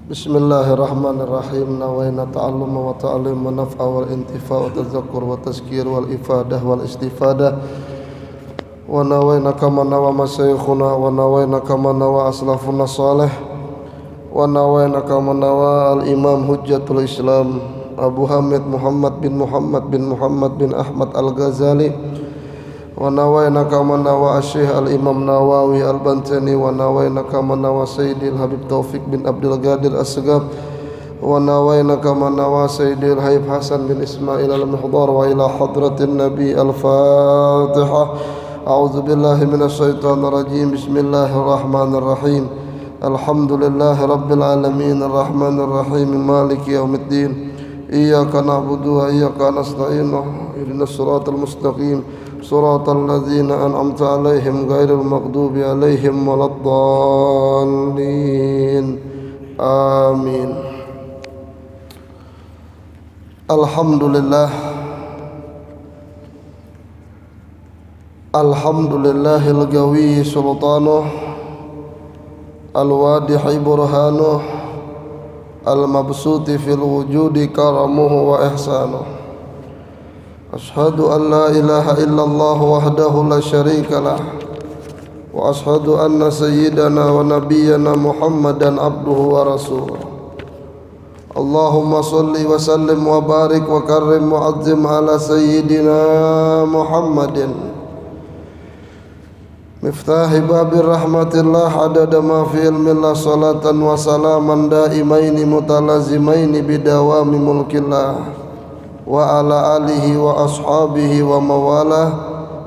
Bismillahirrahmanirrahim. Nawaina ta'alluma wa ta'lim wa naf'a wal intifa' wa tazakkur wa tazkir wal ifadah wal istifadah. Wa nawaina kama nawa masyayikhuna wa nawaina kama nawa aslafuna salih. Wa nawaina kama nawa al-imam hujjatul islam Abu Hamid Muhammad bin Ahmad al-Ghazali. Wa nawaina kama nawa Syekh al-Imam Nawawi al-Bantani. Wa nawaina kama nawa Sayyidil Habib Taufik bin Abdul Qadir As-Segaf. Wa nawaina kama nawa Sayyidil Habib Hasan bin Ismail al-Mihdar. Wa ila hadratin Nabi al-Fatihah. A'udzu billahi minasy syaithanir rajim. Bismillahirrahmanirrahim. Alhamdulillahi rabbil alamin arrahmanir rahim maliki yaumiddin. Iyyaka na'budu wa iyyaka nasta'in. Ihdinas siratal mustaqim. Suratal ladzina an'amta 'alaihim ghairil maghdubi 'alaihim waladdallin. Amin. Alhamdulillah. Alhamdulillahil gawi sultanuh al-wadihi burhanuh al-mabsuti fil wujudi karamuhu wa ihsanuh. Ashhadu an la ilaha illallah wahdahu la syarika lah. Wa ashhadu anna sayyidana wa nabiyyana Muhammadan abduhu wa rasuluh. Allahumma salli wa sallim wa barik wa karrim wa azzim ala sayyidina Muhammadin miftahi babir rahmatillah adada ma fi ilmillah salatan wa salaman daimaini mutalazimaini bidawami mulkillah wa ala alihi wa ashabihi wa mawalah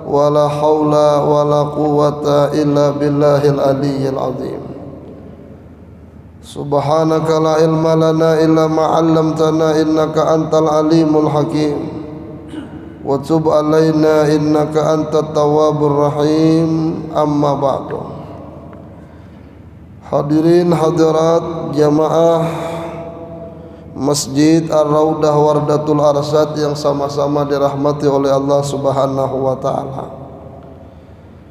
wa la hawla wa la quwwata illa billahil aliyyil azim. Subhanaka la ilma lana illa ma 'allamtana innaka antal alimul hakim wa tub alaina innaka antat tawwabur rahim. Amma ba'du. Hadirin hadirat jamaah Masjid Ar-Raudah Wardatul Arsyad yang sama-sama dirahmati oleh Allah Subhanahu wa taala.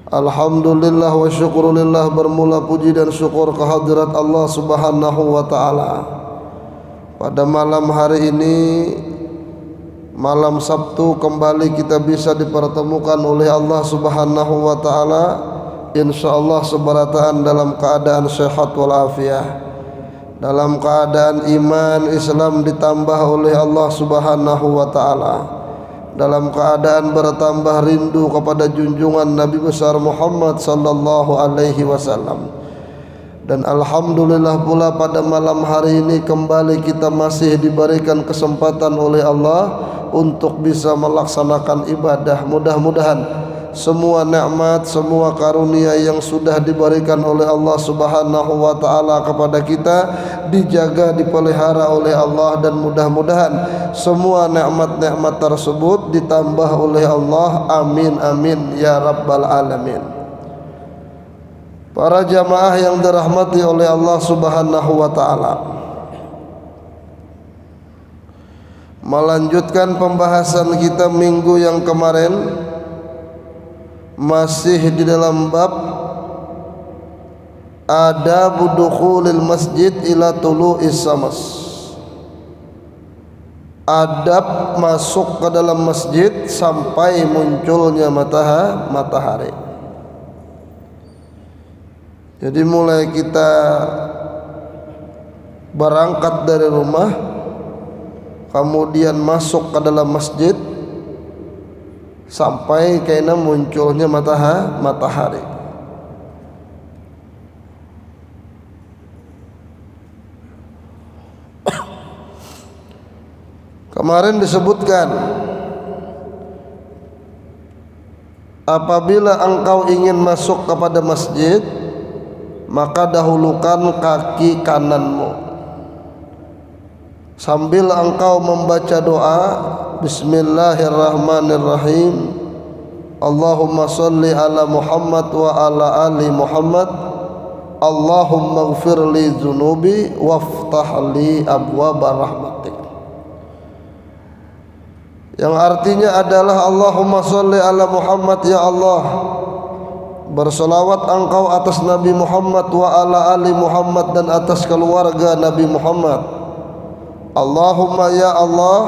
Alhamdulillah wa syukrulillah, bermula puji dan syukur kehadirat Allah Subhanahu wa taala. Pada malam hari ini, malam Sabtu, kembali kita bisa dipertemukan oleh Allah Subhanahu wa taala, insyaallah seberataan dalam keadaan sehat walafiat, dalam keadaan iman Islam ditambah oleh Allah Subhanahu wa taala, dalam keadaan bertambah rindu kepada junjungan Nabi besar Muhammad sallallahu alaihi wasallam. Dan alhamdulillah pula pada malam hari ini kembali kita masih diberikan kesempatan oleh Allah untuk bisa melaksanakan ibadah. Mudah-mudahan semua nikmat, semua karunia yang sudah diberikan oleh Allah Subhanahu wa taala kepada kita dijaga, dipelihara oleh Allah, dan mudah-mudahan semua nikmat-nikmat tersebut ditambah oleh Allah. Amin amin ya rabbal alamin. Para jamaah yang dirahmati oleh Allah Subhanahu wa taala, melanjutkan pembahasan kita minggu yang kemarin, masih di dalam bab adabu dukhulil masjid ila tulu'is syams. Adab masuk ke dalam masjid sampai munculnya matahari. Jadi mulai kita berangkat dari rumah, kemudian masuk ke dalam masjid sampai kena munculnya matahari. Kemarin disebutkan apabila engkau ingin masuk kepada masjid, maka dahulukan kaki kananmu sambil engkau membaca doa Bismillahirrahmanirrahim. Allahumma salli ala Muhammad wa ala ali Muhammad. Allahumma ighfir li dzunubi waftah li abwaaba rahmatik. Yang artinya adalah Allahumma salli ala Muhammad, ya Allah, bersolawat engkau atas Nabi Muhammad wa ala ali Muhammad dan atas keluarga Nabi Muhammad. Allahumma ya Allah,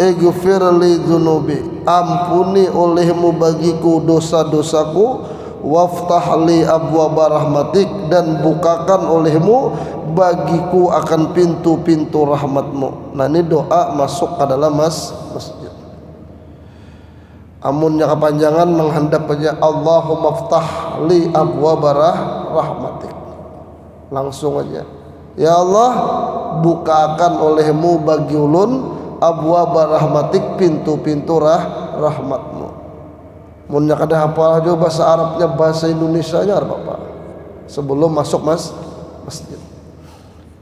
ighfir li dzunubi, ampuni olehmu bagiku dosa-dosaku, waftah li abwaaba rahmatik, dan bukakan olehmu bagiku akan pintu-pintu rahmatmu. Nah ini doa masuk ke dalam masjid. Amunnya kepanjangan menghadap aja, Allahumma ftah li abwaaba rahmatik, langsung aja, ya Allah bukakan olehmu bagi ulun abwaaba rahmatik, pintu-pintu rahmatmu. Munnya kada hafal aja bahasa Arabnya, bahasa Indonesianya apa sebelum masuk masjid.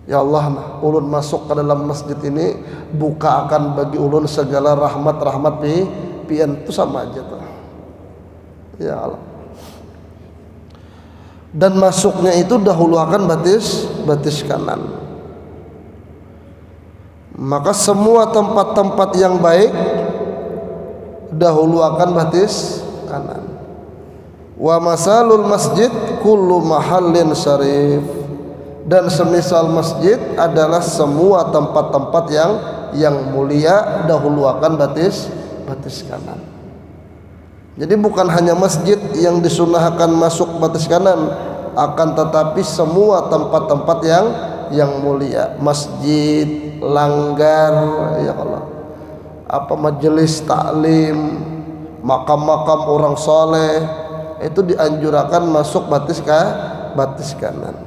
Ya Allah, nah, ulun masuk ke dalam masjid ini, bukakan bagi ulun segala rahmat pian, itu sama aja tuh. Ya Allah. Dan masuknya itu dahulukan batis kanan. Maka semua tempat-tempat yang baik dahulukan batis kanan. Wa masalul masjid kullu mahallin syarif, dan semisal masjid adalah semua tempat-tempat yang mulia dahulukan batis kanan. Jadi bukan hanya masjid yang disunahkan masuk batis kanan, akan tetapi semua tempat-tempat yang mulia, masjid, langgar, ya Allah, apa majelis taklim, makam-makam orang soleh, itu dianjurkan masuk batis kanan.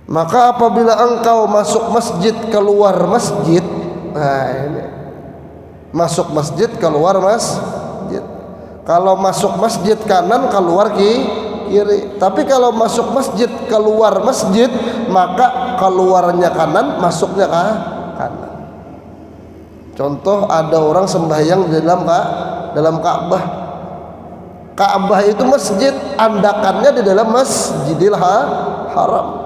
Maka apabila engkau masuk masjid keluar masjid, nah ini masuk masjid keluar masjid. Kalau masuk masjid kanan keluar kiri. Tapi kalau masuk masjid keluar masjid, maka keluarnya kanan, masuknya kanan. Contoh, ada orang sembahyang di dalam Ka'bah. Ka'bah itu masjid, andakannya di dalam Masjidil Haram.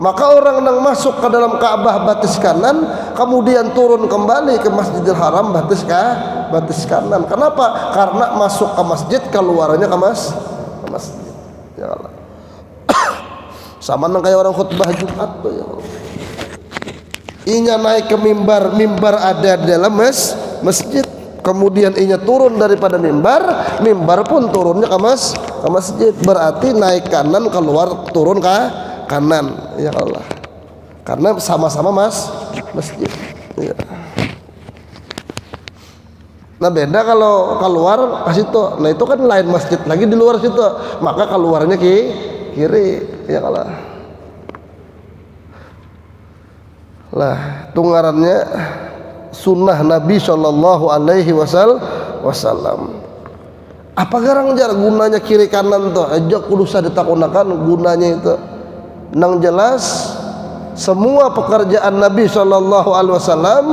Maka orang yang masuk ke dalam Ka'bah batis kanan, kemudian turun kembali ke Masjidil Haram batis kanan. Kenapa? Karena masuk ke masjid, keluarnya ke masjid. Ya Allah. Sama nang kayak orang khutbah Jumat tuh, ya Allah. Inya naik ke mimbar ada di dalam masjid. Kemudian inya turun daripada mimbar pun turunnya ke masjid. Berarti naik kanan, keluar turun ke kanan, ya Allah, karena sama-sama masjid, ya. Nah beda kalau keluar ke situ, nah itu kan lain masjid lagi di luar situ, maka keluarnya kiri, ya Allah. Lah tunggarannya sunnah Nabi Shallallahu Alaihi Wasallam. Apa garang jar gunanya kiri kanan tuh? Aja kudu ditakunakan gunanya itu. Nang jelas semua pekerjaan Nabi Shallallahu Alaihi Wasallam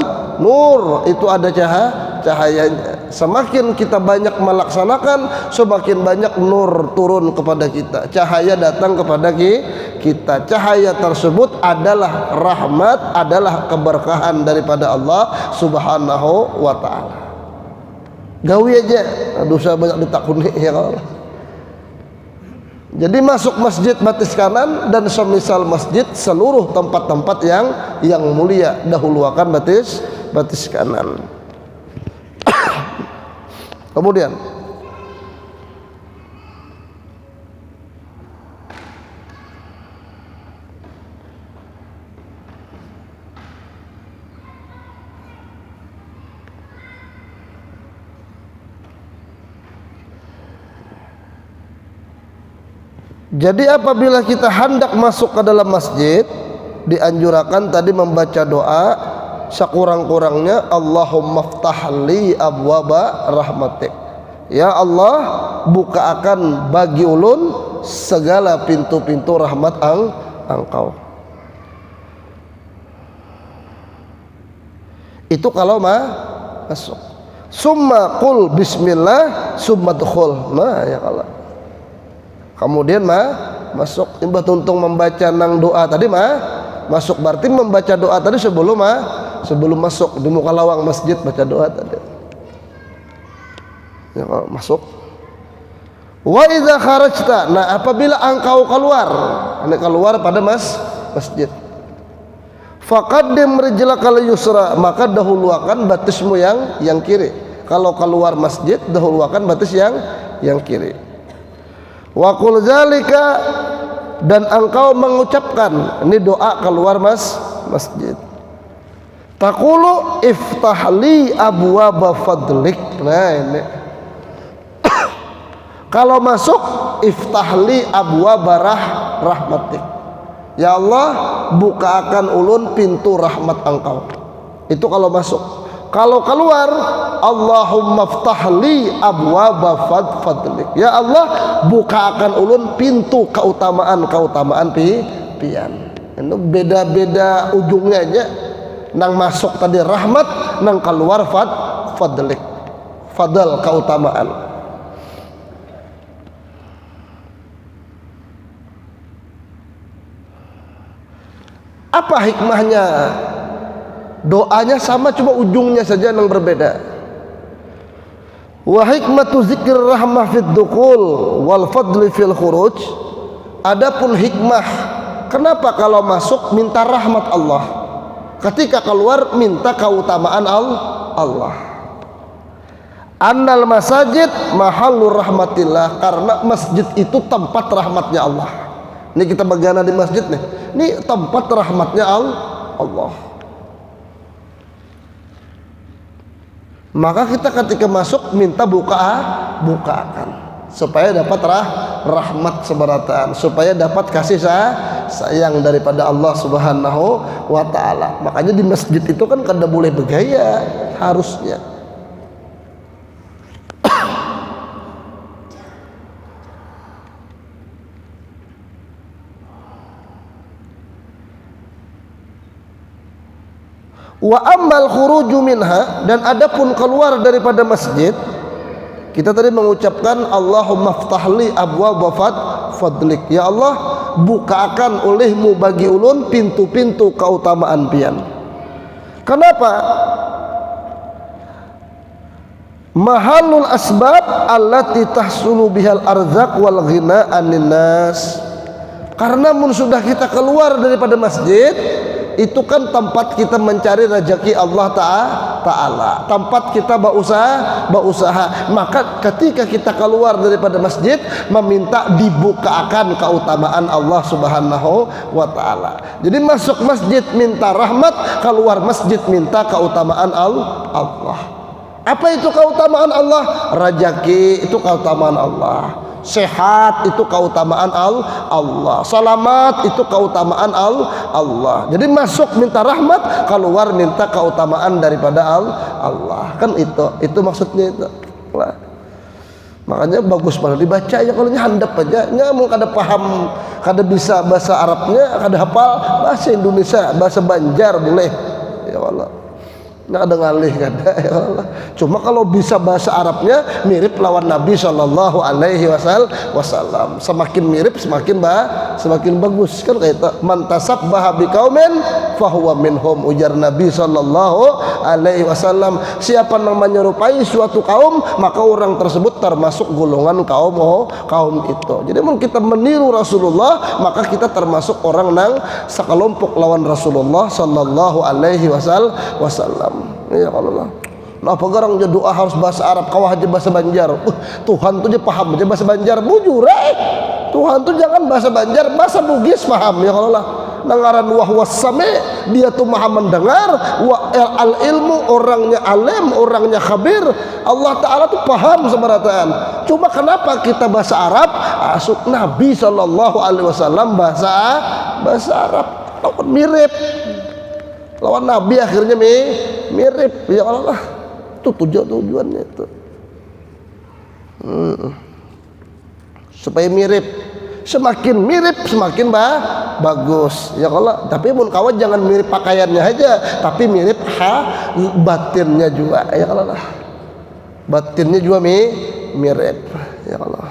nur, itu ada cahayanya. Semakin kita banyak melaksanakan, semakin banyak nur turun kepada kita, cahaya datang kepada kita. Cahaya tersebut adalah rahmat, adalah keberkahan daripada Allah Subhanahu wa Ta'ala. Gawi aja, dosa banyak ditakuni, ya Allah. Jadi masuk masjid batis kanan, dan semisal masjid seluruh tempat-tempat yang mulia dahulukan batis kanan. Kemudian jadi apabila kita hendak masuk ke dalam masjid, dianjurkan tadi membaca doa sekurang-kurangnya, Allahumma ftah li abwaaba rahmatik, ya Allah bukakan bagi ulun segala pintu-pintu rahmat engkau. Itu kalau masuk. Summa qul bismillah summa dukhul, nah ya Allah. Kemudian masuk, imbah tuntung membaca nang doa tadi masuk, berarti membaca doa tadi sebelum masuk di muka lawang masjid, baca doa tadi. Ya, masuk. Wa idza kharajta, nah apabila engkau keluar, pada masjid. Faqaddim rijlakal yusra, maka dahulukan batismu yang kiri. Kalau keluar masjid dahulukan batis yang kiri. Wa qul zalika, dan engkau mengucapkan, ini doa keluar masjid. Taqulu iftahli abwaaba fadlik. Nah ini kalau masuk, iftahli abwaaba rahmatik. Ya Allah, bukakan ulun pintu rahmat engkau. Itu kalau masuk. Kalau keluar, Allahumma ftahli abwaaba fadlik. Ya Allah, bukakan ulun pintu keutamaan pian. Itu beda-beda ujungnya aja. Nang masuk tadi rahmat, nang keluar fadlik. Fadl, keutamaan. Apa hikmahnya? Doanya sama, cuma ujungnya saja yang berbeda. Wa hikmatu zikir rahmah fid dukhul wal fadli fil khuruj. Adapun hikmah kenapa kalau masuk minta rahmat Allah, ketika keluar minta keutamaan Allah. Annal masajid mahallur rahmatillah, karena masjid itu tempat rahmatnya Allah. Ini kita bagian di masjid nih. Ini tempat rahmatnya Allah. Maka kita ketika masuk minta bukakan supaya dapat rahmat seberataan, supaya dapat kasih sayang daripada Allah Subhanahu wa taala. Makanya di masjid itu kan kada boleh bergaya, harusnya. Wa ammal khuruju minha, dan adapun keluar daripada masjid, kita tadi mengucapkan Allahumma ftahli abwaaba fadlik. Ya Allah, bukakan olehmu bagi ulun pintu-pintu keutamaan pian. Kenapa? Mahallul asbab allati tahsulu bihal arzaq wal ghina anin nas. Karena mun sudah kita keluar daripada masjid, itu kan tempat kita mencari rezeki Allah Ta'ala, tempat kita berusaha. Maka ketika kita keluar daripada masjid, meminta dibukakan keutamaan Allah Subhanahu wa Ta'ala. Jadi masuk masjid minta rahmat, keluar masjid minta keutamaan Allah. Apa itu keutamaan Allah? Rezeki itu keutamaan Allah. Sehat itu keutamaan Allah. Selamat itu keutamaan Allah. Jadi masuk minta rahmat, keluar minta keutamaan daripada Allah. Kan itu maksudnya itu. Nah, makanya bagus banget dibaca ya, kalau handap aja nyamuk, kada paham, kada bisa bahasa Arabnya, kada hafal bahasa Indonesia, bahasa Banjar boleh. Ya Allah. Nggak ada ngalih, kada, ya Allah. Cuma kalau bisa bahasa Arabnya mirip lawan Nabi Shallallahu Alaihi Wasallam. Semakin mirip semakin bagus kan, kayak itu. Mantasab bahabi kaumen fahuwa minhum, ujar Nabi Shallallahu Alaihi Wasallam. Siapa yang menyerupai suatu kaum, maka orang tersebut termasuk golongan kaum itu. Jadi mau kita meniru Rasulullah, maka kita termasuk orang nang sekelompok lawan Rasulullah Shallallahu Alaihi Wasallam. Ya Allah. Nah, pegarang je doa harus bahasa Arab, kau aja bahasa Banjar. Tuhan tuh je paham aja bahasa Banjar, bujur Tuhan tuh jangan bahasa Banjar, bahasa Bugis paham ya Allah. Nangaran wahwasame, dia tuh maha mendengar, wa al ilmu, orangnya alim, orangnya khabir. Allah Ta'ala tuh paham seberataan. Cuma kenapa kita bahasa Arab? Asuk Nabi Sallallahu Alaihi Wasallam bahasa Arab lawan mirip, lawan Nabi akhirnya mirip ya Allah. Itu tujuannya itu supaya mirip, semakin mirip semakin bagus ya Allah. Tapi mun kawan jangan mirip pakaiannya aja, tapi mirip batinnya juga ya Allah. Batinnya juga mirip ya Allah.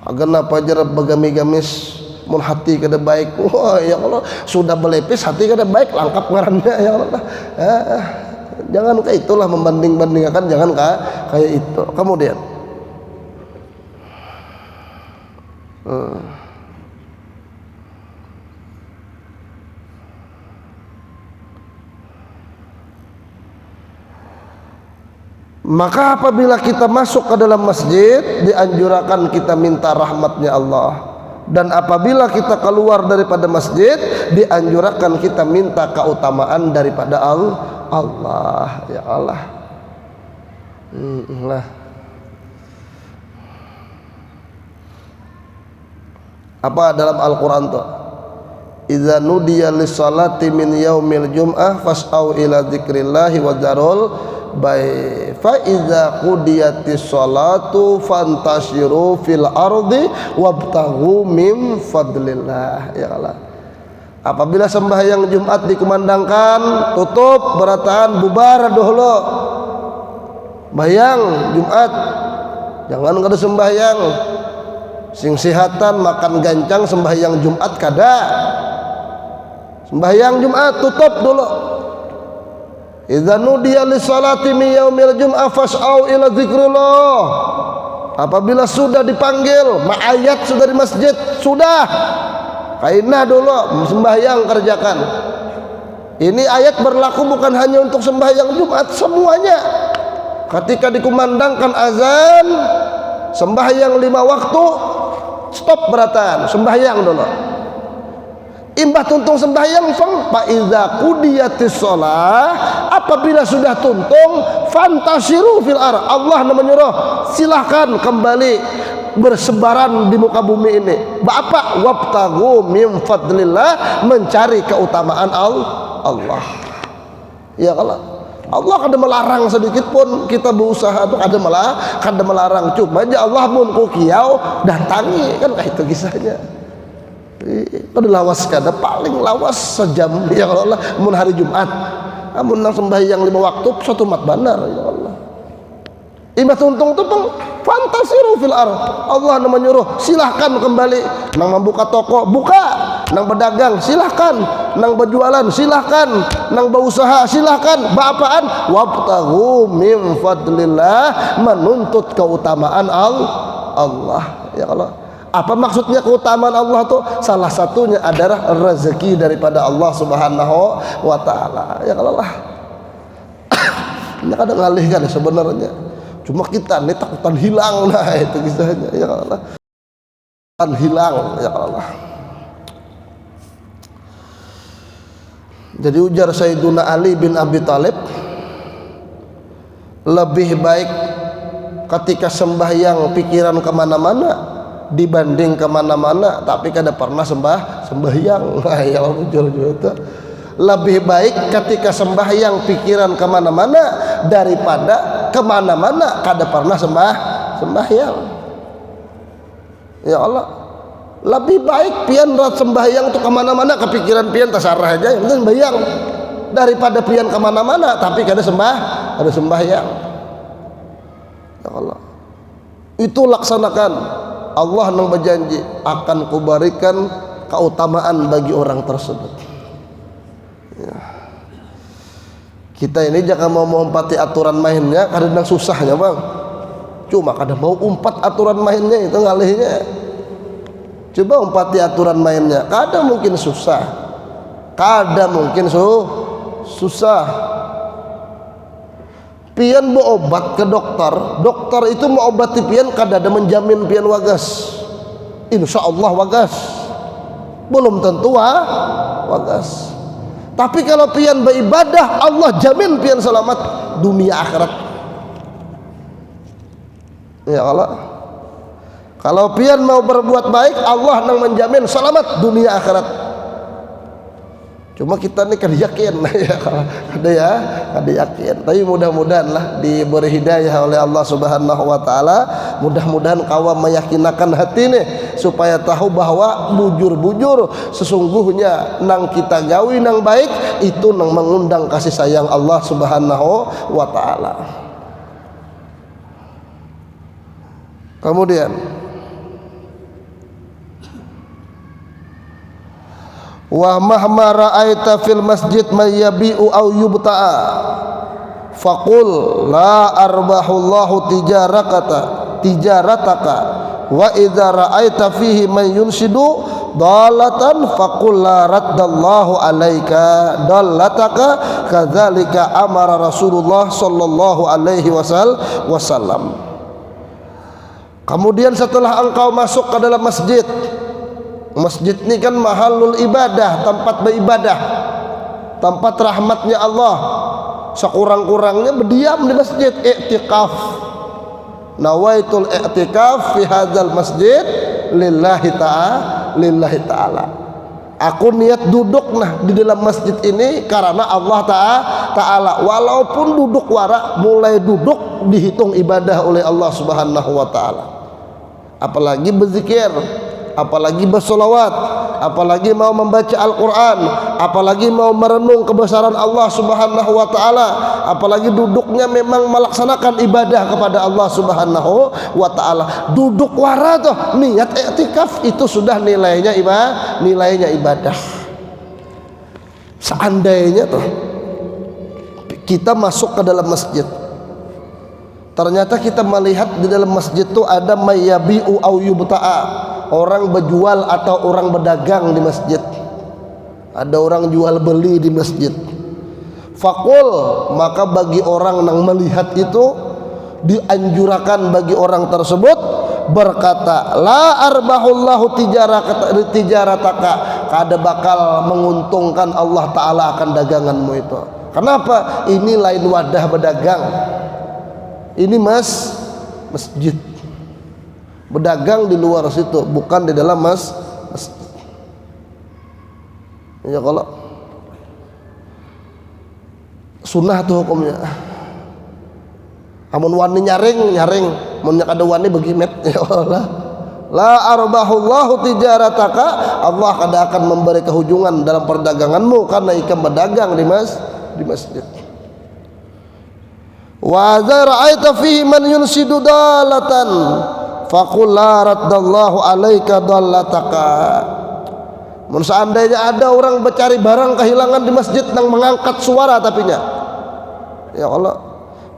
Agar apa aja bagami-gamis mun hati kada baik, wah ya Allah, sudah belepis hati kada baik, langkap ngarannya ya Allah. Jangan kayak itulah membanding-bandingkan, jangan kayak itu. Kemudian maka apabila kita masuk ke dalam masjid, dianjurkan kita minta rahmatnya Allah. Dan apabila kita keluar daripada masjid, dianjurkan kita minta keutamaan daripada Allah. Ya Allah. Apa dalam Al-Quran tuh? Idza nudiya lis-salati min yaumil jum'ah fas'au ila dzikrillahi wa dzarul bai fa idza qudiyatis salatu fantashiru fil ardi wabtaghu min fadlillah. Ya Allah. Apabila sembahyang Jumat dikumandangkan, tutup berataan, bubar dahulu. Bayang Jumat, jangan kada sembahyang. Sing sihatan makan gancang sembahyang Jumat kada. Sembahyang Jumat tutup dulu. Idza nudiya lis-salati min yaumil jum'ah fas'au ila dzikrillah. Apabila sudah dipanggil, ma'ayat sudah di masjid, sudah kainah dulu sembahyang kerjakan. Ini ayat berlaku bukan hanya untuk sembahyang Jumat, semuanya. Ketika dikumandangkan azan, sembahyang 5 waktu, stop berataan, sembahyang dulu. Imbah tuntung sembahyang fa iza qudiyatis shalah, apabila sudah tuntung fantasiru fil ar. Allah menyuruh silahkan kembali bersebaran di muka bumi ini. Apa? Wabtaghu min fadlillah, mencari keutamaan Allah. Ya kalau Allah kada melarang sedikit pun kita berusaha untuk kada melarang, cuma aja Allah pun ku kiau datangi, kan kayak itu kisahnya. Kada lawas kada, paling lawas sejam ya Allah mun hari Jumat. Amun nang sembahyang 5 waktu satu mat banar ya Allah. Imbah tuntung tu pun fantasiru fil ar. Allah menyuruh silahkan kembali. Nang membuka toko buka, nang berdagang silahkan, nang berjualan silahkan, nang berusaha silahkan. Baapaan? Wabtaghu min fadlillah, menuntut keutamaan Allah. Ya Allah. Apa maksudnya keutamaan Allah tuh? Salah satunya adalah rezeki daripada Allah Subhanahu wa taala. Ya Allah. Ini kadang ngalihkan sebenarnya. Cuma kita ini takutan hilang, nah itu kisahnya. Ya Allah. Takutan hilang, ya Allah. Jadi ujar Sayyiduna Ali bin Abi Thalib, lebih baik ketika sembahyang pikiran kemana-mana dibanding kemana-mana tapi kada pernah sembahyang. Ya Allah, itu lebih baik ketika sembahyang pikiran kemana-mana daripada kemana-mana kada pernah sembahyang. Ya Allah, lebih baik pian rat sembahyang tuh kemana-mana kepikiran pian tasarah aja yang penting sembahyang, daripada pian kemana-mana tapi kada sembahyang. Ya Allah, itu laksanakan. Allah nang berjanji akan kuberikan keutamaan bagi orang tersebut. Ya. Kita ini jangan mau mengumpati aturan mainnya, kadang susahnya bang. Cuma kadang mau umpat aturan mainnya itu ngalihnya. Coba umpati aturan mainnya, kadang mungkin susah, kadang mungkin susah. Pian mau obat ke dokter itu mau obati pian kada ada menjamin pian wagas. Insya Allah wagas, belum tentu wagas. Tapi kalau pian beribadah, Allah jamin pian selamat dunia akhirat. Ya Allah. Kalau pian mau berbuat baik, Allah nang menjamin selamat dunia akhirat. Cuma kita ini kan yakin ya, kada yakin. Tapi mudah-mudahan lah diberi hidayah oleh Allah Subhanahu wa taala. Mudah-mudahan kawan meyakinkan hati nih supaya tahu bahwa bujur-bujur sesungguhnya nang kita gawi nang baik itu nang mengundang kasih sayang Allah Subhanahu wa taala. Kemudian wa mahma ra'aita fil masjid may yabi'u aw yubta'a faqul la arbahullahu tijarataka wa idza ra'aita fihi man yunshidu dalatan faqul la raddallahu alaika dalataka kadzalika amara Rasulullah sallallahu alaihi wasallam. Kemudian setelah engkau masuk ke dalam masjid, masjid ini kan mahalul ibadah, tempat beribadah, tempat rahmatnya Allah, sekurang-kurangnya berdiam di masjid, i'tikaf. Nawaitul i'tikaf fi hadzal masjid lillahi ta'ala. Aku niat duduk di dalam masjid ini karena Allah Ta'ala. Walaupun duduk wara, mulai duduk dihitung ibadah oleh Allah Subhanahu wa Ta'ala. Apalagi berzikir, apalagi bersolawat, apalagi mau membaca Al-Quran, apalagi mau merenung kebesaran Allah Subhanahu wa Ta'ala, apalagi duduknya memang melaksanakan ibadah kepada Allah Subhanahu wa Ta'ala. Duduk wara tuh niat i'tikaf itu sudah nilainya ibadah. Seandainya tuh kita masuk ke dalam masjid, ternyata kita melihat di dalam masjid itu ada mayyabi'u au yubta'a, orang berjual atau orang berdagang di masjid, ada orang jual beli di masjid. Fakul, maka bagi orang yang melihat itu dianjurkan bagi orang tersebut berkata, la arbahullahu tijarataka, kada bakal menguntungkan Allah Ta'ala akan daganganmu itu. Kenapa? Ini lain wadah berdagang, ini masjid. Berdagang di luar situ, bukan di dalam masjid. Ya, kalau sunnah tuh hukumnya. Amun wani nyaring, mun ada wani bagi met ya Allah. La arbahullahu tijarataka, Allah kada akan memberi kehujungan dalam perdaganganmu karena ikam berdagang di masjid. Wa zara'aita fihi man yunsidu dalatan faqul la raddallahu alaika dallataka. Mun seandainya ada orang mencari barang kehilangan di masjid yang mengangkat suara tapinya, ya Allah,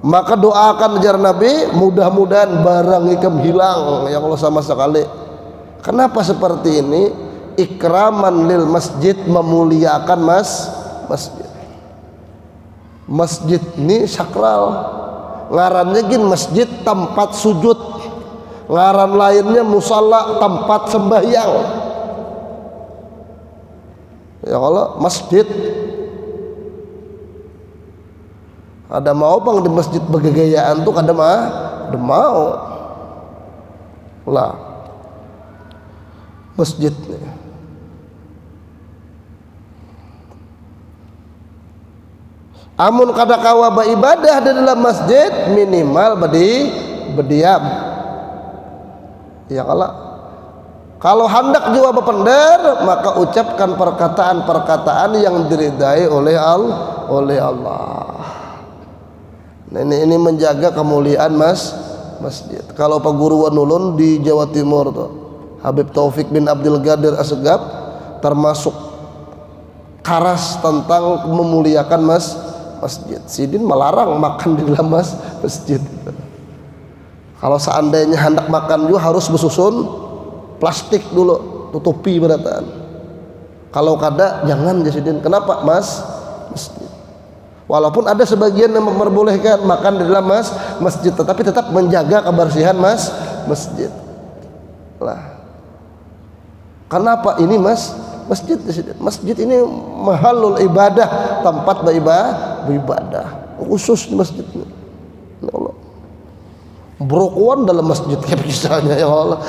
maka doakan ajar Nabi, mudah-mudahan barang ikam hilang ya Allah sama sekali. Kenapa seperti ini? Ikraman lil masjid, memuliakan masjid. Masjid ini sakral, ngarannya gin masjid tempat sujud, ngaran lainnya musalla tempat sembahyang. Ya Allah, masjid. Ada mau bang di masjid bergegayaan tuh kada mau lah masjid. Amun kada kawa beribadah di dalam masjid, minimal berdiam. Ya Allah. Kalau hendak jua berpender, maka ucapkan perkataan-perkataan yang diridai oleh Allah. Nah, ini menjaga kemuliaan masjid. Kalau Pak Guru Wanulun di Jawa Timur tuh, Habib Taufik bin Abdul Qadir Assegaf, termasuk karas tentang memuliakan masjid. Sidin melarang makan di dalam masjid. Kalau seandainya hendak makan juga harus bersusun plastik dulu, tutupi berataan. Kalau kada jangan jasidin. Kenapa masjid? Walaupun ada sebagian yang memperbolehkan makan di dalam masjid, tetapi tetap menjaga kebersihan masjid lah. Kenapa ini masjid? Masjid ini mahalul ibadah, tempat beribadah khusus di masjid ini. Ya Allah, brokuan dalam masjid kayak misalnya ya Allah.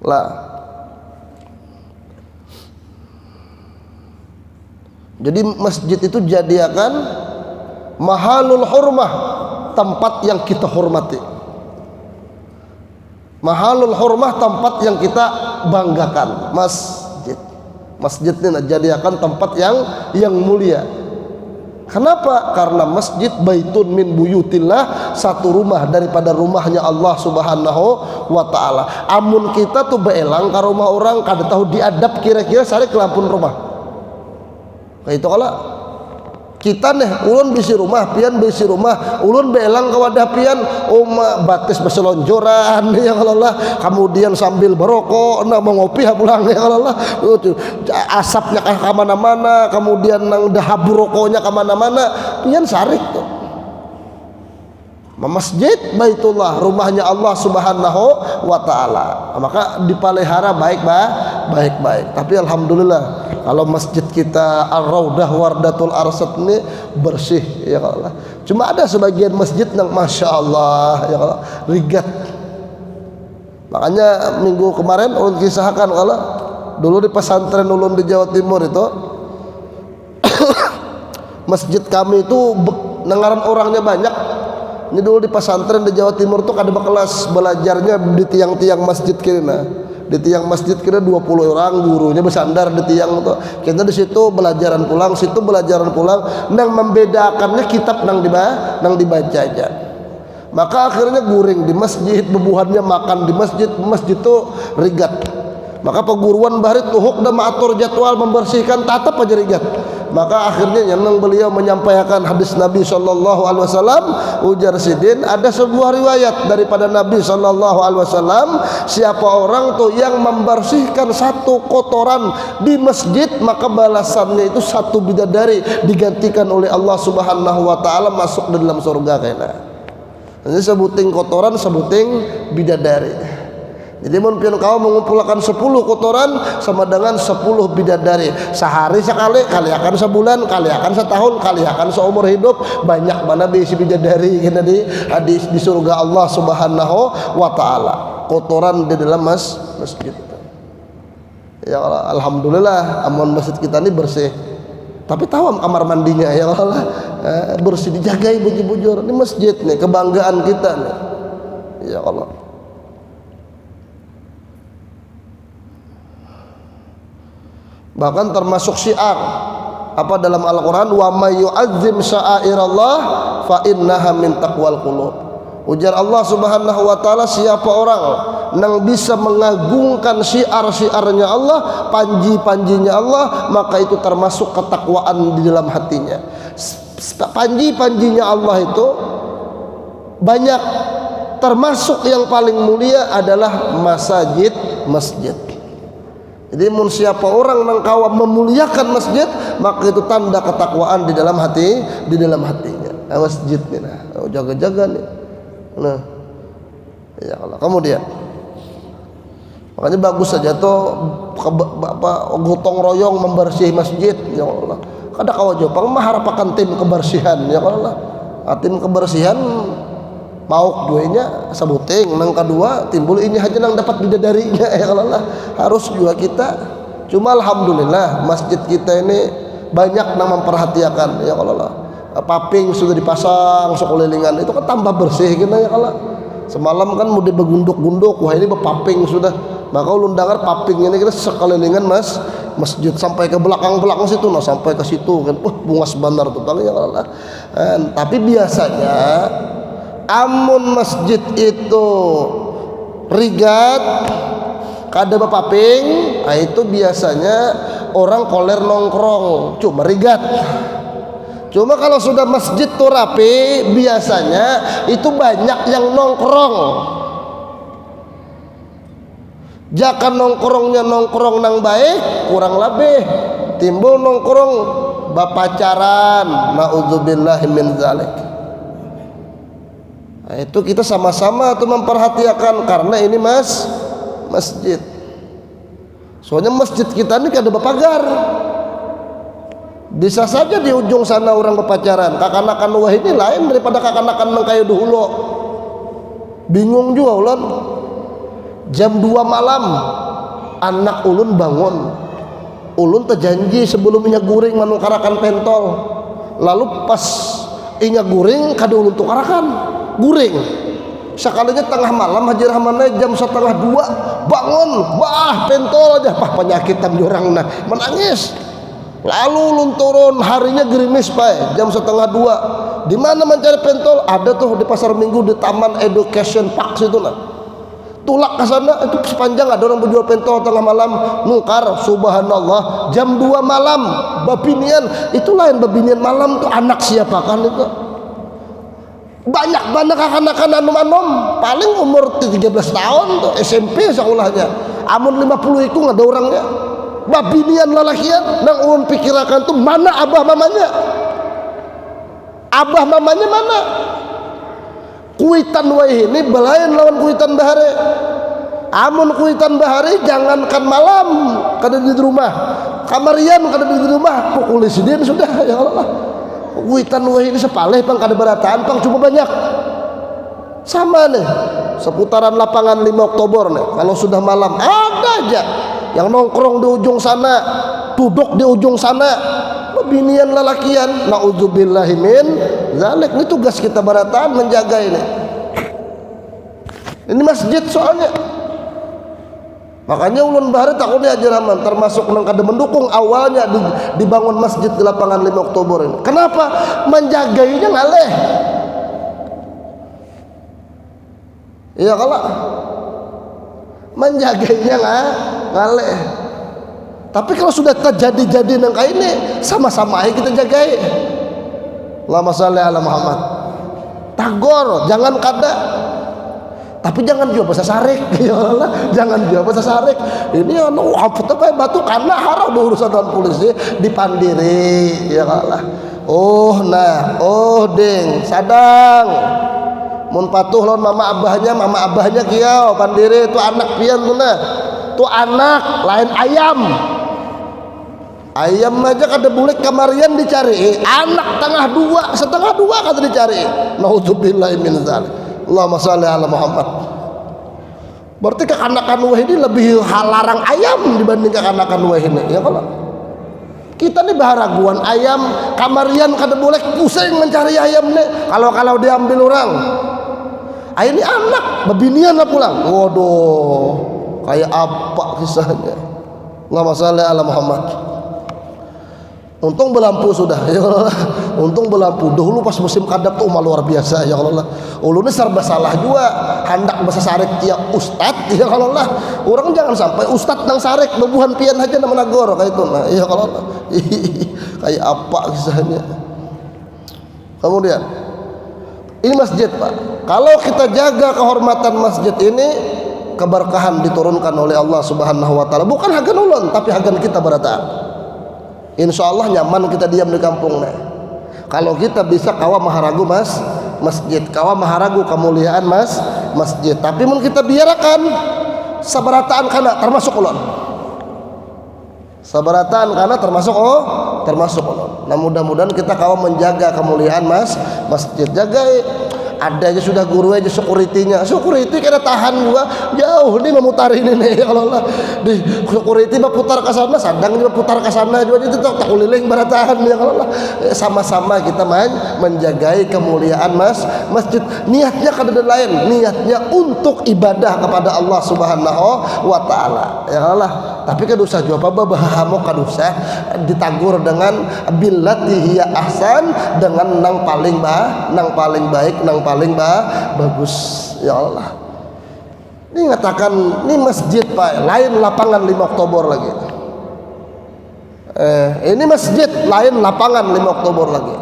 Lah, jadi masjid itu jadikan mahalul hurmah, tempat yang kita hormati. Mahalul hurmah, tempat yang kita banggakan. Masjid ini jadikan tempat yang mulia. Kenapa? Karena masjid baitun min buyutillah, satu rumah daripada rumahnya Allah Subhanahu wa Ta'ala. Amun kita tuh beelang ke rumah orang kada tahu diadab kira-kira sari ke lampun rumah. kayak itu kalau kita nih ulun bisi rumah pian bisi rumah ulun belang ke wadah pian batis berselonjoran ya Allah, kemudian sambil berokok nak mau ngopi pulang ya Allah, asapnya ke mana-mana, kemudian nang dahab rokoknya ke mana-mana, pian sarik tuh masjid Baitullah, rumahnya Allah Subhanahu wa taala, maka dipelihara baik-baik. Tapi alhamdulillah kalau masjid kita Ar-Raudah Wardatul Arsad ini bersih ya Allah. Cuma ada sebagian masjid yang masya Allah ya Allah rigat. Makanya minggu kemarin ulun kisahkan kalau dulu di pesantren ulun di Jawa Timur itu masjid kami itu nengaran orangnya banyak. Ini dulu di pesantren di Jawa Timur tuh ada kelas belajarnya di tiang-tiang masjid kira, di tiang masjid kira 20 orang gurunya bersandar di tiang tuh. Kita di situ belajaran pulang, situ belajaran pulang. Nang membedakannya kitab nang dibaca aja. Maka akhirnya guring di masjid, bebuhannya makan di masjid tuh rigat. Maka peguruan barit tuhuk dan mengatur jadwal membersihkan tatap aja rigat. Maka akhirnya yang beliau menyampaikan hadis Nabi sallallahu alaihi wasallam, ujar sidin ada sebuah riwayat daripada Nabi sallallahu alaihi wasallam, siapa orang tuh yang membersihkan satu kotoran di masjid maka balasannya itu satu bidadari digantikan oleh Allah Subhanahu wa taala masuk dalam surga kayaknya. Ini sebuting kotoran sebuting bidadari. Jadi mungkin kau mengumpulkan 10 kotoran sama dengan 10 bidadari. Sehari sekali, kali akan sebulan, kali akan setahun, kali akan seumur hidup. Banyak mana bisi bidadari di surga Allah Subhanahu wa taala. Kotoran di dalam masjid. Ya Allah, alhamdulillah amun masjid kita ini bersih. Tapi tahu kamar mandinya ya Allah bersih dijagai bujur-bujur. Ini masjid nih kebanggaan kita nih. Ya Allah. Bahkan termasuk syiar apa dalam Al-Qur'an, wa may yu'azzim sya'airallah fa innaha min taqwal qulub. Ujar Allah Subhanahu wa taala, siapa orang yang bisa mengagungkan syiar-syiarnya Allah, panji-panjinya Allah, maka itu termasuk ketakwaan di dalam hatinya. Panji-panjinya Allah itu banyak, termasuk yang paling mulia adalah masjid. Jadi siapa orang yang kau memuliakan masjid, maka itu tanda ketakwaan di dalam hatinya. Masjid nih, jaga-jaga nih. Nah, ya Allah. Kemudian, makanya bagus saja tuh gotong royong membersih masjid. Ya Allah. Kada kau jopang mengharapkan tim kebersihan. Ya Allah. Tim kebersihan mau duanya sebuting, nang kedua timbul ini aja nang dapat bidadarinya ya Allah. Harus juga kita. Cuma alhamdulillah masjid kita ini banyak nang memperhatikan ya Allah. Paping sudah dipasang sekelilingan itu kan tambah bersih gitu ya Allah. Semalam kan mau dibegunduk-gunduk, wah ini paping sudah. Maka ulun dengar paping ini kita sekelilingan masjid sampai ke belakang situ, nah sampai ke situ kan, bunga sebentar tuh bang ya Allah. Tapi biasanya amun masjid itu rigat kada bapaping, nah itu biasanya orang koler nongkrong cuma rigat. Cuma kalau sudah masjid tuh rapi, biasanya itu banyak yang nongkrong. Jaka nongkrongnya nongkrong nang baik, kurang lebih timbul nongkrong bapacaran, naudzubillahi min zalik. Nah, itu kita sama-sama tuh memperhatikan karena ini masjid. Soalnya masjid kita ini kada berpagar. Bisa saja di ujung sana orang berpacaran. Kakanakan wah ini lain daripada kakanakan nang kayu dahulu. Bingung juga ulun. Jam 2 malam anak ulun bangun. Ulun terjanji sebelumnya guring manukarakan pentol. Lalu pas inya guring kada ulun tukarakan. Guring sekalinya tengah malam Haji Rahmana jam 1:30 bangun pentol aja penyakitan orang nah menangis. Lalu ulun turun harinya gerimis pak jam 1:30 di mana mencari pentol ada tuh di pasar minggu di Taman Education Park situ nah tulak ke sana itu sepanjang ada orang berjual pentol tengah malam nungkar, subhanallah, jam 2 malam babinian. Itu lain babinian malam tuh anak siapa kan itu. Banyak banget anak-anak anom-anom paling umur 13 tahun tuh SMP sekolahnya. Amun 50 itu nggak ada orangnya. Babinian lalakian nang ulun pikirakan tuh mana abah mamanya. Abah mamanya mana? Kuitan wae ini belayan lawan kuitan bahare. Amun kuitan bahare jangankan malam kada di rumah. Kamarian kada di rumah pukul sidin sudah ya Allah. Kuitan wae ini sepaleh pang kada berataan pang cuma banyak. Sama nih seputaran lapangan 5 Oktober nih. Kalau sudah malam ada aja yang nongkrong di ujung sana, duduk di ujung sana. Binian lalakian, naudzubillahi min zalik. Ini tugas kita barataan menjaga ini. Ini masjid soalnya. Makanya ulun bahari takutnya ajaraman termasuk nang kada mendukung awalnya dibangun masjid di lapangan 5 Oktober ini. Kenapa? Menjagainya ngaleh. Iya kalau menjagainya ngaleh. Tapi kalau sudah terjadi nang kayak ini sama-sama aja kita jagai. Allahumma shalli ala Muhammad. Tagor, jangan kada. Tapi jangan juga bahasa sarik. Ya Allah, jangan juga bahasa sarik. Ini anu apa batu karena haram urusan dengan polisi dipandiri. Ya Allah. Oh nah, oh ding, sadang. Mun patuh lawan mama abahnya kiau pandiri itu anak pian tuh nah. Itu anak lain ayam. Ayam aja kada boleh kamarian dicari, anak setengah dua kada dicari. Naudzubillahi min dzalik. Allahumma shalli ala Muhammad. Berarti kekanakan wah ini lebih larang ayam dibanding kekanakan wah ini. Ya kalau kita nih baharaguan ayam kamarian kada boleh pusing mencari ayam nih. Kalau diambil orang, ini anak babinian lah pulang. Waduh, kayak apa kisahnya? Allahumma shalli ala Muhammad. Untung berlampu sudah ya Allah. Untung berlampu. Dahulu pas musim kadap tuh luar biasa ya Allah. Ulun serba salah juga. Hendak bahasa sarek ya ustad ya Allah. Orang jangan sampai ustad nang sarek bebuhan pian aja nama nagor kayak itu nah ya Allah. Kayak apa kisahnya. Kemudian ini masjid Pak. Kalau kita jaga kehormatan masjid ini, keberkahan diturunkan oleh Allah Subhanahu wa taala. Bukan hagan ulun tapi hagan kita barataan. Insya Allah nyaman kita diam di kampung nih. Kalau kita bisa kawa maharagu masjid, kawa maharagu kemuliaan masjid. Tapi mun kita biarkan sabarataan kana termasuk ulun. Sabarataan kana termasuk ulun. Nah mudah-mudahan kita kawa menjaga kemuliaan masjid. Jaga ada aja sudah guru aja security-nya. Security kena tahan juga jauh nih memutar ini nih kalau Allah. Di security mah putar ke sana, sadang juga putar ke sana juga itu tak uliling baratahan ya kalau Allah. Sama-sama kita menjagai kemuliaan masjid. Niatnya kada lain, niatnya untuk ibadah kepada Allah Subhanahu wa taala. Ya Allah. Tapi kadusa juga apa bahamu kadusa ditagur dengan billati hiya ahsan, dengan nang paling baik, nang paling bagus ya Allah. Ini ngatakan ini masjid Pak, lain lapangan 5 Oktober lagi. Ini masjid lain lapangan 5 Oktober lagi.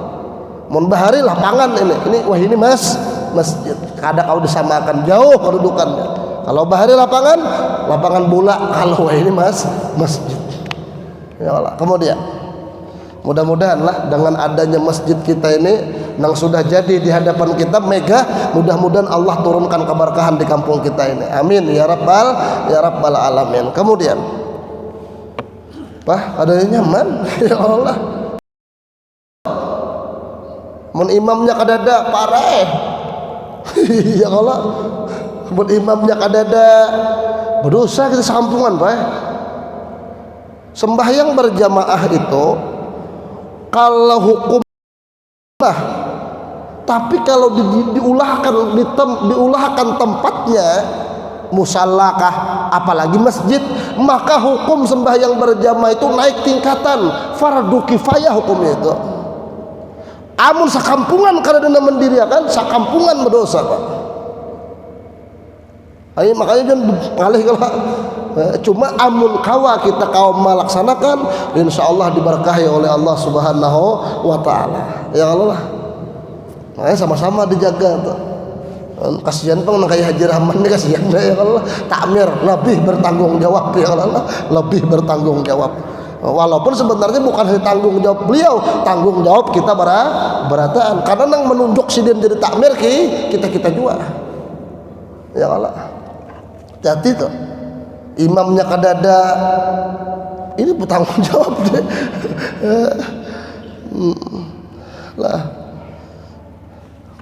Mun bahari lapangan ini wah ini masjid. Kada kau disamakan jauh kedudukannya. Kalau bahari lapangan bola, kalau wah ini masjid. Ya Allah. Kemudian mudah-mudahan lah dengan adanya masjid kita ini yang sudah jadi di hadapan kita megah, mudah-mudahan Allah turunkan keberkahan di kampung kita ini. Amin ya rabbal alamin. Kemudian Pak, ada yang nyaman ya Allah. Mun imamnya kadada parah ya Allah. Mun imamnya kadada berdosa kita sekampungan Pak. Sembahyang berjamaah itu kalau hukum lah, tapi kalau diulahkan tempatnya musallakah apalagi masjid, maka hukum sembahyang berjamaah itu naik tingkatan fardu kifayah hukumnya itu. Amun sakampungan karena mendirikan sakampungan berdosa Pak. Ayo makanya jangan ngalih kalau cuma amun kawa kita kaum melaksanakan insyaallah diberkahi oleh Allah Subhanahu wa taala. Ya Allah. Makanya sama-sama dijaga tuh. Kasihan pang kayak Haji Rahman ini kasihan ya Allah. Takmir lebih bertanggung jawab ya Allah, lebih bertanggung jawab. Walaupun sebenarnya bukan tanggung jawab beliau, tanggung jawab kita berataan. Karena yang menunjuk sidin jadi takmir kita juga. Ya Allah. Jadi tuh imamnya kadada ini bertanggung jawab deh. Lah.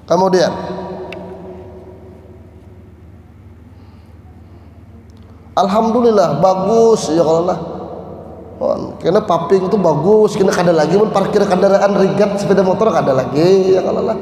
Kemudian alhamdulillah bagus ya Allah. Karena paping itu bagus, kena kada lagi mun parkir kendaraan rigat sepeda motor kada lagi ya Allah.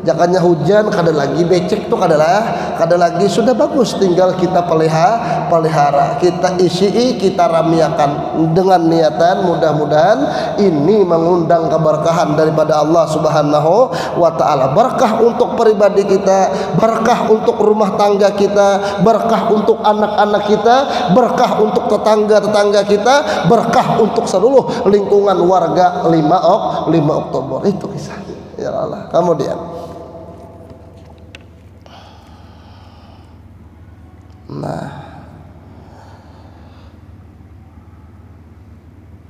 Jangannya hujan kada lagi, becek tuh kada lagi, sudah bagus, tinggal kita pelihara, kita isi, kita ramiakan dengan niatan mudah-mudahan ini mengundang keberkahan daripada Allah Subhanahu wa taala. Berkah untuk pribadi kita, berkah untuk rumah tangga kita, berkah untuk anak-anak kita, berkah untuk tetangga-tetangga kita, berkah untuk seluruh lingkungan warga 5 Oktober. Itu kisah. Ya Allah. Kemudian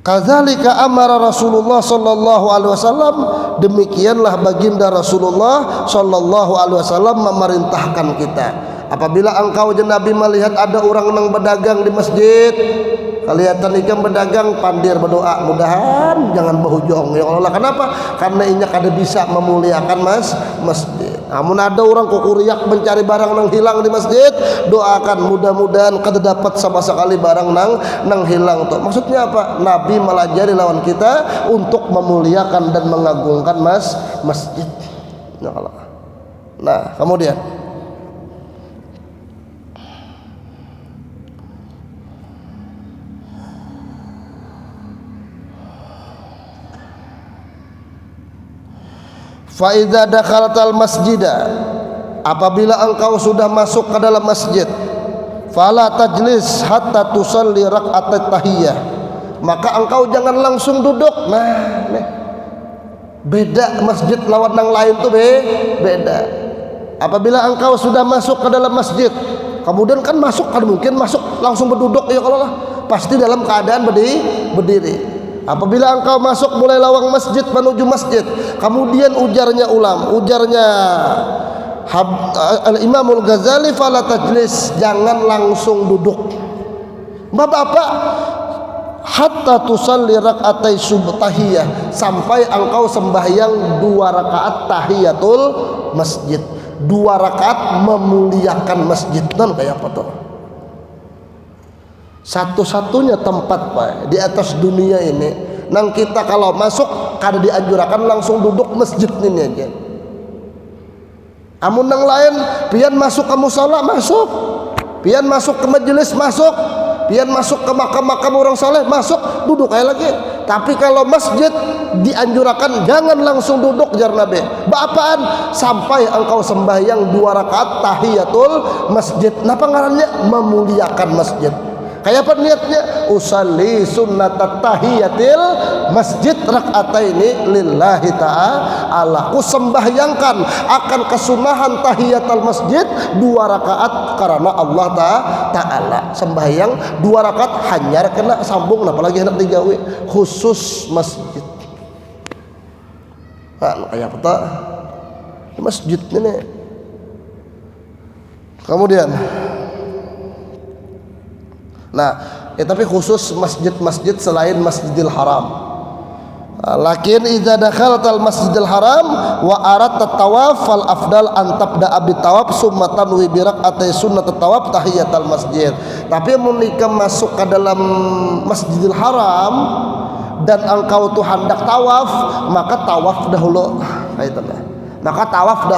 kadzalika amara Rasulullah sallallahu alaihi wasallam, demikianlah baginda Rasulullah sallallahu alaihi wasallam memerintahkan kita. Apabila engkau Nabi melihat ada orang yang berdagang di masjid, kelihatan ikan berdagang, pandir berdoa mudahan jangan berhujung ya Allah. Kenapa? Karena ini kada bisa memuliakan masjid. Namun ada orang kukuriak mencari barang nang hilang di masjid, doakan mudah-mudahan kada dapat sama sekali barang nang hilang tuh. Maksudnya apa? Nabi melajari lawan kita untuk memuliakan dan mengagungkan masjid. Nah, kemudian fa idza dakhaltal masjida, apabila engkau sudah masuk ke dalam masjid, fala tajlis hatta tusalli raka'at tahiyah, maka engkau jangan langsung duduk. Nah, beda masjid lawan yang lain tuh beda. Apabila engkau sudah masuk ke dalam masjid, kemudian kan masuk kan mungkin masuk langsung berduduk ya Allah, pasti dalam keadaan berdiri. Apabila engkau masuk mulai lawang masjid menuju masjid, kemudian ujarnya Al-Imamul Ghazali, fala tajlis, jangan langsung duduk. Bapak-bapak, hatta tusalli rak'atai subtahiyah, sampai engkau sembahyang 2 rakaat tahiyatul masjid, 2 rakaat memuliakan masjid. Dan kayak apa tuh? Satu-satunya tempat Pak di atas dunia ini nang kita kalau masuk kada dianjurkan langsung duduk masjid ini aja. Amun nang lain pian masuk ke musala masuk, pian masuk ke majelis masuk, pian masuk ke makam-makam orang saleh masuk, duduk kayak lagi. Tapi kalau masjid dianjurkan jangan langsung duduk jar Nabi. Bapaan sampai engkau sembahyang 2 rakaat tahiyatul masjid. Napa ngarannya? Memuliakan masjid. Kayak apa niatnya? Usalli sunnatat tahiyatil masjid rak'ataini lillahi ta'ala. Ku sembahyangkan akan kesunahan tahiyatul masjid 2 rakaat karena Allah ta'ala. Sembahyang 2 rakaat hanyar kena sambung, apalagi hendak digawe khusus masjid. Nah, kayak apa tak? Masjid ini. Kemudian tapi khusus masjid-masjid selain Masjidil Haram. Lakin idza dakhaltal Masjidil Haram wa aradta tawaf fal afdal an tabda'a bit tawaf summa tanwi bi rak'atay sunnat tawaf tahiyatul masjid. Tapi menika masuk ke dalam Masjidil Haram dan engkau tuh hendak tawaf, maka tawaf dahulu. Nah, maka tawaf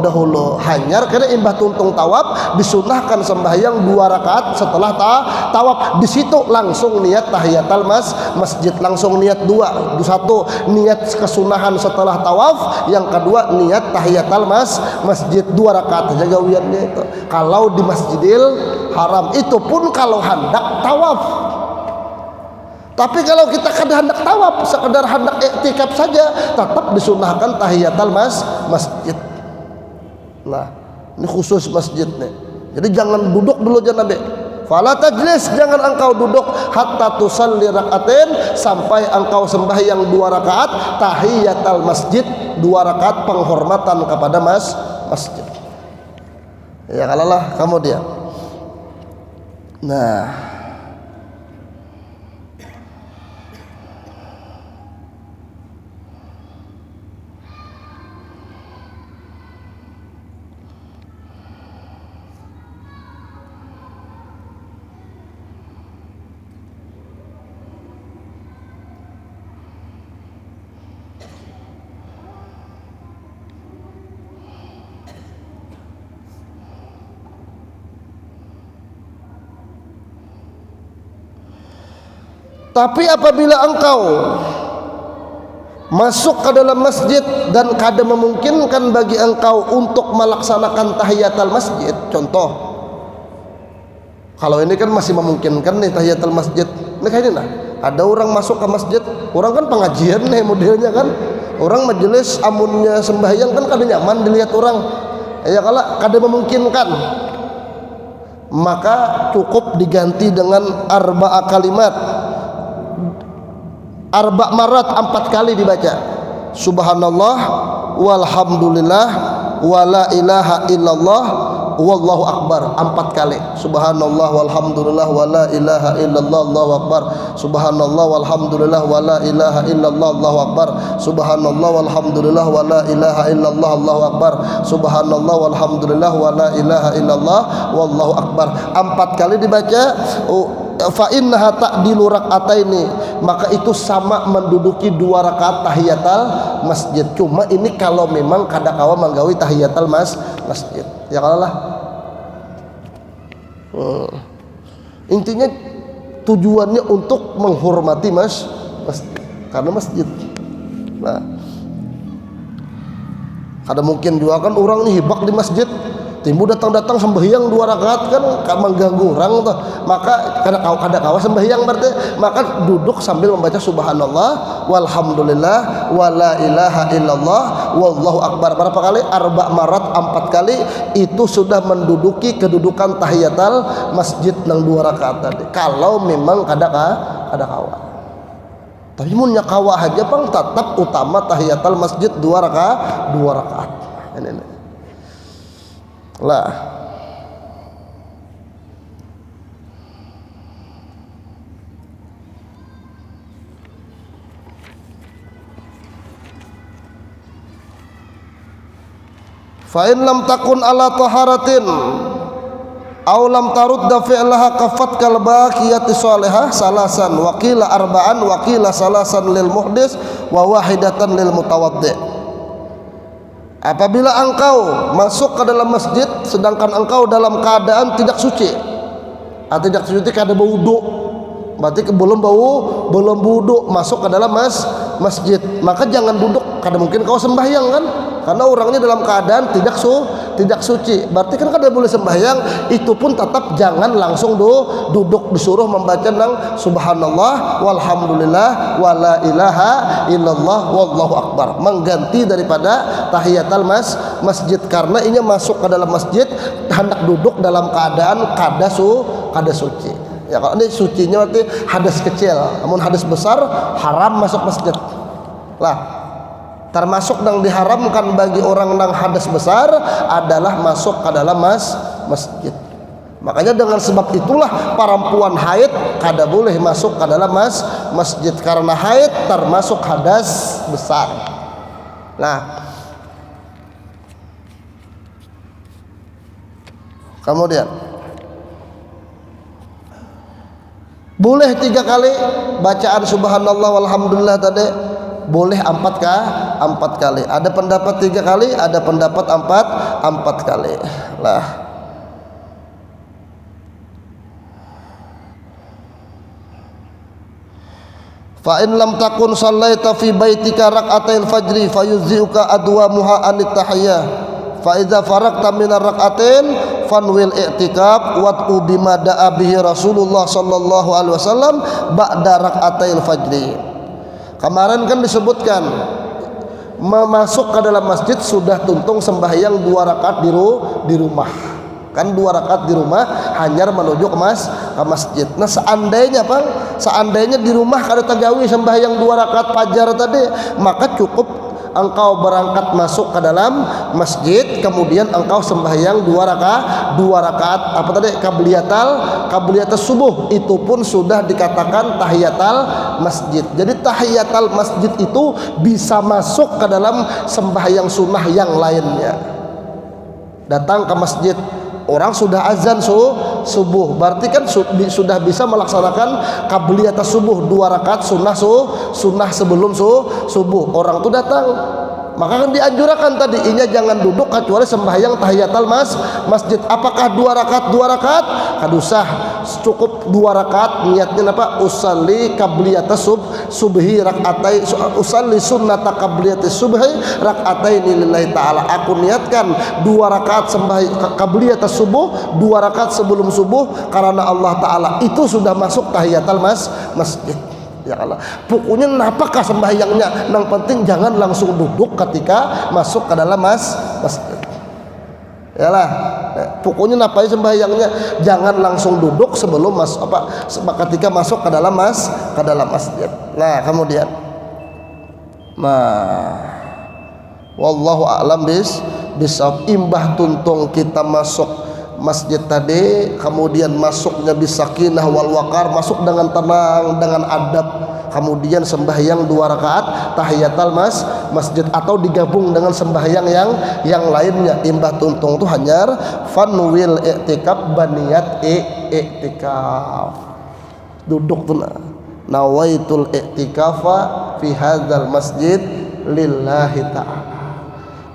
dahulu hanyar karena imbah tuntung tawaf disunahkan sembahyang 2 rakaat setelah tawaf. Di situ langsung niat tahiyatul masjid, langsung niat 2. Satu niat kesunahan setelah tawaf, yang kedua niat tahiyatul masjid 2 rakaat aja gawiannya itu. Kalau di Masjidil Haram itu pun kalau hendak tawaf. Tapi kalau kita kada hendak tawaf, sekedar hendak iktikaf saja, tetap disunahkan tahiyatul masjid. Nah, ini khusus masjid nih. Jadi jangan duduk dulu jangan Nabi. Fala tajlis, jangan engkau duduk hatta tusalli rakaatain, sampai engkau sembahyang 2 rakaat tahiyatul masjid, 2 rakaat penghormatan kepada masjid. Ya kalalah kamu dia. Nah, tapi apabila engkau masuk ke dalam masjid dan kada memungkinkan bagi engkau untuk melaksanakan tahiyatul masjid, contoh kalau ini kan masih memungkinkan nih tahiyatul masjid, nah kayak ini nah, ada orang masuk ke masjid, orang kan pengajian nih modelnya kan, orang majelis amunnya sembahyang kan kada nyaman dilihat orang, ya kalau kada memungkinkan maka cukup diganti dengan 4 kalimat, 4 marat, 4 kali dibaca subhanallah walhamdulillah wala ilaha illallah wallahu akbar, 4 kali subhanallah walhamdulillah wala ilaha illallah allahu akbar, subhanallah walhamdulillah wala ilaha illallah allahu akbar, subhanallah walhamdulillah wala ilaha illallah allahu akbar, subhanallah walhamdulillah wala ilaha illallah wallahu akbar, 4 kali dibaca. Fa innaha ta'dilu rak'ataini, maka itu sama menduduki 2 rakaat tahiyatul masjid. Cuma ini kalau memang kada kawa manggawi tahiyatul masjid, ya kalah. Intinya tujuannya untuk menghormati masjid, karena masjid. Nah, kada mungkin juga kan orang nih hibak di masjid, timbul datang sembahyang 2 rakaat kan mengganggu orang tuh, maka kada kawa sembahyang berarti, maka duduk sambil membaca subhanallah walhamdulillah wala ilaha illallah wallahu akbar berapa kali? 4 marat, 4 kali, itu sudah menduduki kedudukan tahiyatul masjid nang 2 rakaat tadi, kalau memang kada kawa. Tapi mun nya kawa aja pang tetap utama tahiyatul masjid 2 rakaat. Ini lah. Fa in lam takun ala taharatin aw lam tarudda fi'laha kafat kal baqiyati shalihah salasan wa qila arba'an wa qila salasan lil muhdis wa wahidatan lil mutawaddi. Apabila engkau masuk ke dalam masjid sedangkan engkau dalam keadaan tidak suci, tidak suci kada berwudu, berarti belum wudu masuk ke dalam masjid, maka jangan duduk, kada mungkin kau sembahyang kan, karena orangnya dalam keadaan tidak suci, berarti kan kada boleh sembahyang. Itu pun tetap jangan langsung duduk, disuruh membaca nang subhanallah walhamdulillah wala ilaha illallah wallahu akbar, mengganti daripada tahiyatul masjid, karena ini masuk ke dalam masjid hendak duduk dalam keadaan kada suci. Ya kalau ini sucinya berarti hadas kecil, namun hadas besar haram masuk masjid lah. Termasuk yang diharamkan bagi orang yang hadas besar adalah masuk ke dalam masjid. Makanya dengan sebab itulah perempuan haid kada boleh masuk ke dalam masjid, karena haid termasuk hadas besar. Nah, kemudian boleh 3 kali bacaan subhanallah walhamdulillah tadi, boleh 4 kali. Ada pendapat 3 kali, ada pendapat 4 kali. Lah. Fa in lam takun sallaita fi baitika rak'atain fajri fayuziuka adwamuha anit tahiyyah. Fa idza faragta min rak'atain fanwil i'tikaf wat'u bima da'a bihi Rasulullah sallallahu alaihi wasallam ba'da rak'atain fajri. Kemarin kan disebutkan masuk ke dalam masjid sudah tuntung sembahyang 2 rakaat di rumah. Kan 2 rakaat di rumah hanyar menuju ke masjid. Nah seandainya di rumah kada tagawi sembahyang 2 rakaat fajar tadi, maka cukup engkau berangkat masuk ke dalam masjid, kemudian engkau sembahyang 2 rakaat apa tadi qabliyatal subuh. Itu pun sudah dikatakan tahiyatal masjid. Jadi tahiyatal masjid itu bisa masuk ke dalam sembahyang sunnah yang lainnya. Datang ke masjid, orang sudah azan subuh, berarti kan sudah bisa melaksanakan qabliyatas subuh 2 rakaat sunnah sebelum subuh. Orang itu datang, maka kan dianjurkan tadi jangan duduk kecuali sembahyang tahiyatul masjid. Apakah 2 rakaat? Kadusah, cukup 2 rakaat. Niatnya apa? Usalli qabliyatas subhi rakaatai, usalli sunnata qabliyatis subhi rakaataini lillahi taala. Aku niatkan 2 rakaat sembahyang qabliyatas subuh, 2 rakaat sebelum subuh karena Allah taala. Itu sudah masuk tahiyatul masjid. Ya Allah, pokoknya apakah sembahyangnya, yang penting jangan langsung duduk ketika masuk ke dalam masjid. Yalah, pokoknya napai sembahyangnya jangan langsung duduk sebelum ketika masuk ke dalam masjid. Nah, kemudian wallahu a'lam bisawab. Imbah tuntung kita masuk masjid tadi, kemudian masuknya bisakinah wal waqar, masuk dengan tenang, dengan adab, kemudian sembahyang 2 rakaat tahiyatul masjid atau digabung dengan sembahyang yang lainnya. Imbah tuntung itu hanyar fanwil i'tikaf baniyat i'tikaf. Duduk tuh nawaitul i'tikafa fi hadzal masjid lillahi ta'ala.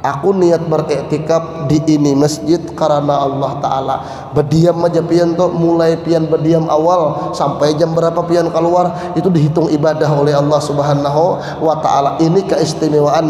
Aku niat beriktikaf di ini masjid karena Allah Ta'ala. Berdiam aja pian tuh, mulai pian berdiam awal sampai jam berapa pian keluar, itu dihitung ibadah oleh Allah Subhanahu wa Ta'ala. Ini keistimewaan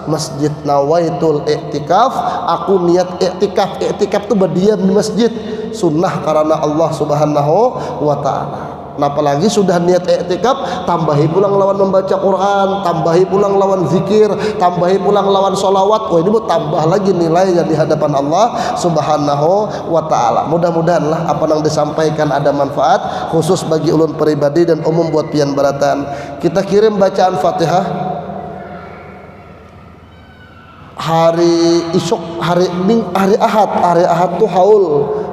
masjid. Nawaitul i'tikaf, aku niat i'tikaf. I'tikaf itu berdiam di masjid, sunnah karena Allah Subhanahu wa Ta'ala. Nah, apalagi sudah niat i'tikaf, tambahi pulang lawan membaca Quran, tambahi pulang lawan zikir, tambahi pulang lawan sholawat. Ini mau tambah lagi nilainya di hadapan Allah Subhanahu wa Ta'ala. Mudah-mudahan lah apa yang disampaikan ada manfaat khusus bagi ulun pribadi dan umum buat pian baratan. Kita kirim bacaan Fatihah hari isuk, hari Ahad tuh haul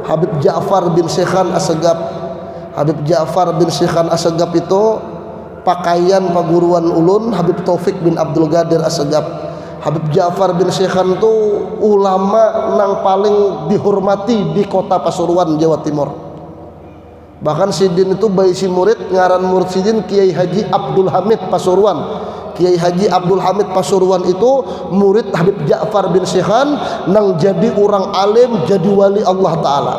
Habib Ja'far bin Syekhan Assegaf. Habib Ja'far bin Syekhan Assegaf itu pakaian paguruan ulun Habib Taufik bin Abdul Qadir Assegaf. Habib Ja'far bin Syekhan itu ulama yang paling dihormati di kota Pasuruan, Jawa Timur. Bahkan Sidin itu bayi si murid, ngaran murid Sidin Kiai Haji Abdul Hamid Pasuruan. Kiai Haji Abdul Hamid Pasuruan itu murid Habib Ja'far bin Syekhan nang jadi orang alim, jadi wali Allah Ta'ala.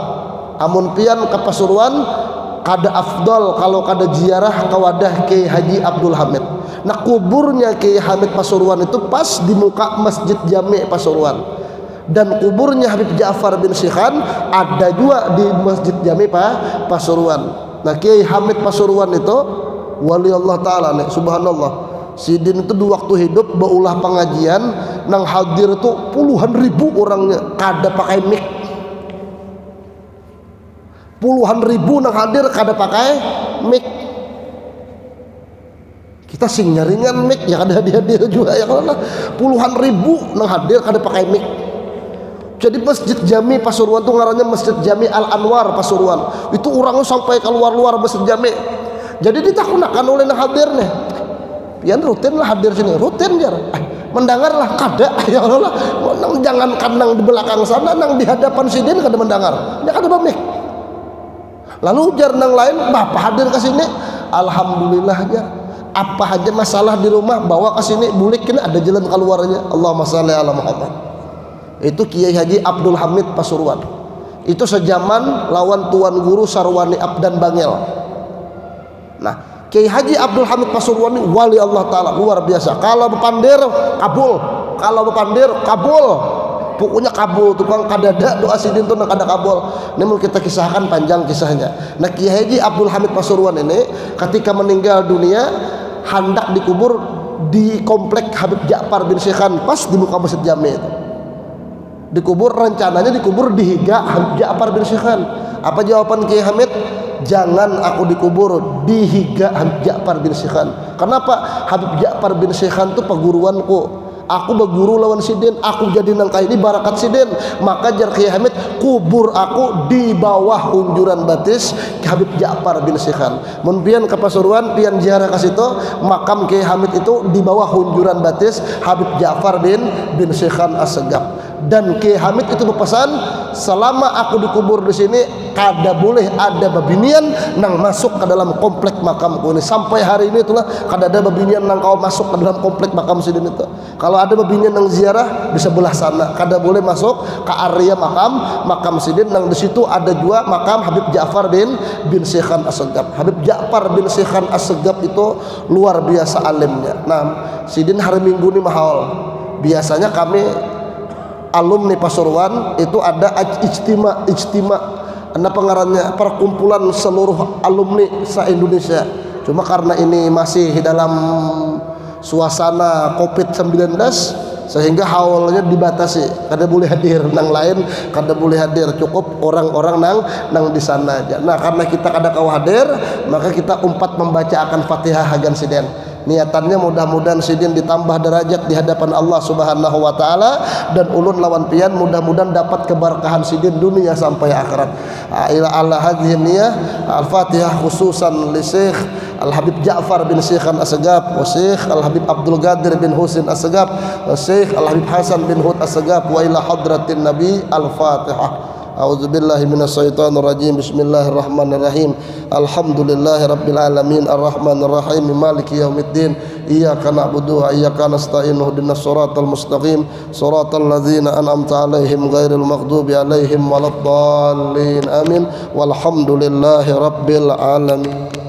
Amun pian ke Pasuruan kada afdol kalau kada ziarah ke wadah Kiai Haji Abdul Hamid. Nah, kuburnya Kiai Hamid Pasuruan itu pas di muka Masjid Jami' Pasuruan, dan kuburnya Habib Ja'far bin Syekhan ada juga di Masjid Jami' Pasuruan. Nah, Kiai Hamid Pasuruan itu wali Allah Ta'ala nih, subhanallah. Sidin itu di waktu hidup baulah pengajian nang hadir tuh puluhan ribu orangnya, kada pakai mic. Puluhan ribu nang hadir kada pakai mic. Kita sing nyaringan mic ya kada hadir juga ya kalau puluhan ribu nang hadir kada pakai mic. Jadi Masjid Jami Pasuruan tuh ngarannya Masjid Jami Al Anwar Pasuruan. Itu orangnya sampai keluar-luar Masjid Jami. Jadi ditakunakan oleh nang hadir nih. Pian rutin lah hadir sini, rutin jar. Mendengar lah kada ya Allah. Jangan kandang di belakang sana, nang di hadapan sidin kada mendengar. Ya kada mic. Lalu jar nang lain bapak hadir ke sini, alhamdulillah jar. Apa aja masalah di rumah bawa ke sini, bulikin, ada jalan keluarnya. Allahumma shalli ala Muhammad. Itu Kiai Haji Abdul Hamid Pasuruan. Itu sejaman lawan Tuan Guru Sarwani Abdan Bangel. Nah, Kiai Haji Abdul Hamid Pasuruan ini wali Allah Ta'ala luar biasa. Kalau bepandir kabul, kalau bepandir kabul, pokoknya kabul. Tukang kadada doa sidin tuh kada kabul. Ini mau kita kisahkan panjang kisahnya. Nah, Kiai Haji Abdul Hamid Pasuruan ini ketika meninggal dunia hendak dikubur di komplek Habib Ja'far bin Syekhan, pas di muka Masjid Jami itu. Dikubur, rencananya dikubur di higa Habib Ja'far bin Syekhan. Apa jawaban Kiai Hamid? Jangan aku dikubur di higa Habib Ja'far bin Syekhan. Kenapa? Habib Ja'far bin Syekhan itu peguruanku. Aku berguru lawan sidin, aku jadi nangkai ini barakat sidin. Maka jar Kiai Hamid, kubur aku di bawah unjuran batis Habib Ja'far bin Syekhan. Mun pian ke Pasuruan, pian ziarah ke situ, makam Kiai Hamid itu di bawah unjuran batis Habib Ja'far bin Syekhan As-Segaf. Dan Kiai Hamid itu berpesan, selama aku dikubur di sini kada boleh ada babinian nang masuk ke dalam komplek makamku ini. Sampai hari ini itulah kada ada babinian nang kau masuk ke dalam komplek makam sidin itu. Kalau ada babinian nang ziarah di sebelah sana, kada boleh masuk ke area makam sidin. Nang di situ ada juga makam Habib Ja'far bin Syekhan As-Segaf. Habib Ja'far bin Syekhan As-Segaf itu luar biasa alimnya. Nah, sidin hari Minggu ini mahal. Biasanya kami alumni Pasuruan itu ada ijtima pengarannya perkumpulan seluruh alumni se-Indonesia. Cuma karena ini masih dalam suasana COVID-19 sehingga haulnya dibatasi, kada boleh hadir nang lain, kada boleh hadir, cukup orang-orang nang di sana aja. Nah, karena kita kada kau hadir, maka kita umpat membaca akan Fatihah hagan siden. Niatannya mudah-mudahan sidin ditambah derajat di hadapan Allah Subhanahu wa taala, dan ulun lawan pian mudah-mudahan dapat keberkahan sidin dunia sampai akhirat. Ila Allah hadhihi niyah al-Fatihah khususan li Syekh Al-Habib Ja'far bin Syekhan As-Segaf, wa Syekh Al-Habib Abdul Qadir bin Husin As-Segaf, wa Syekh Al-Habib Hasan bin Hud As-Segaf, wa ila hadratin Nabi Al-Fatihah. A'udzubillahi minasyaitonirrajim. Bismillahirrahmanirrahim. Alhamdulillahirabbil alamin arrahmanir rahim maliki yaumiddin. Iyyaka na'budu wa iyyaka nasta'in ihdinas siratal mustaqim siratal ladzina an'amta 'alaihim ghairil maghdubi 'alaihim waladdallin. Amin. Walhamdulillahirabbil alamin.